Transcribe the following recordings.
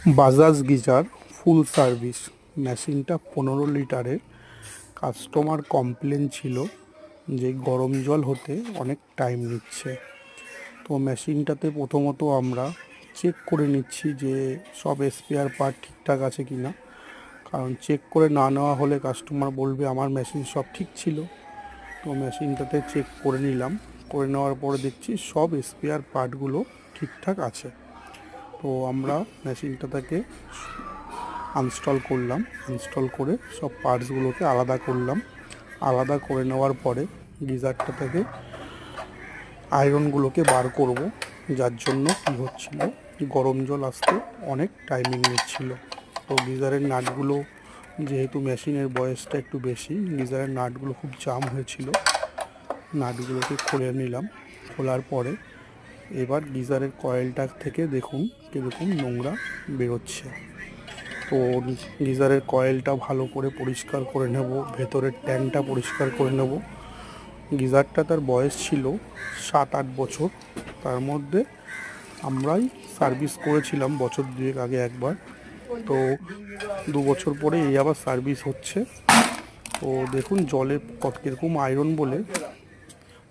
Bajaj geyser ফুল service মেশিনটা 15 লিটারের। Customer complain ছিল যে গরম জল হতে অনেক টাইম নিচ্ছে। তো মেশিনটাতে প্রথমত আমরা চেক করে নিচ্ছি যে সব স্পেয়ার পার্ট ঠিকঠাক আছে কি না, কারণ চেক করে না নেওয়া হলে কাস্টমার বলবে আমার মেশিন সব ঠিক ছিল। তো মেশিনটাতে চেক করে নিলাম, করে নেওয়ার পরে দেখছি সব স্পেয়ার পার্টগুলো ঠিকঠাক আছে। তো আমরা মেশিনটা থেকে আনস্টল করলাম, ইনস্টল করে সব পার্টসগুলোকে আলাদা করলাম। আলাদা করে নেওয়ার পরে গিজারটা থেকে আয়রনগুলোকে বার করব, যার জন্য কী হচ্ছিল গরম জল আসতে অনেক টাইমিং নিচ্ছিল। তো গিজারের নাটগুলো, যেহেতু মেশিনের বয়সটা একটু বেশি, গিজারের নাটগুলো খুব জাম হয়েছিল। নাটগুলোকে খুলে নিলাম, খোলার পরে এবার গিজারের কয়েলটা থেকে দেখুন কীরকম নোংরা বেরোচ্ছে। তো গিজারের কয়েলটা ভালো করে পরিষ্কার করে নেব, ভেতরের ট্যাঙ্কটা পরিষ্কার করে নেব। গিজারটা তার বয়স ছিল 7-8 বছর। তার মধ্যে আমরাই সার্ভিস করেছিলাম বছর দুয়েক আগে একবার। তো 2 বছর পরে এই আবার সার্ভিস হচ্ছে। তো দেখুন জলে কত কীরকম আয়রন বলে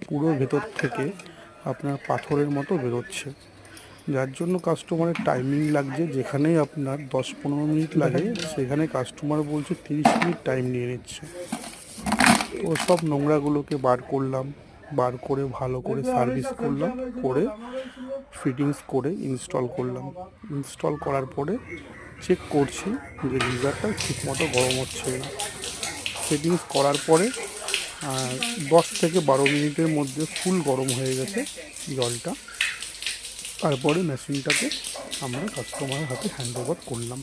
পুরো ভেতর থেকে আপনার পাথরের মতো বেরোচ্ছে, যার জন্য কাস্টমারের টাইমিং লাগছে। যেখানেই আপনার 10-15 মিনিট লাগে সেখানে কাস্টমার বলছে 30 মিনিট টাইম নিয়ে নিচ্ছে। তো সব নোংরাগুলোকে বার করলাম, বার করে ভালো করে সার্ভিস করলাম, করে ফিটিংস করে ইনস্টল করলাম। ইনস্টল করার পরে চেক করছি যে গিজারটা ঠিকমতো গরম হচ্ছে না। ফিটিংস করার পরে 10 থেকে 12 মিনিটের মধ্যে ফুল গরম হয়ে গেছে জলটা। তারপরে মেশিনটাকে আমরা কাস্টমারের হাতে হ্যান্ড ওভার করলাম।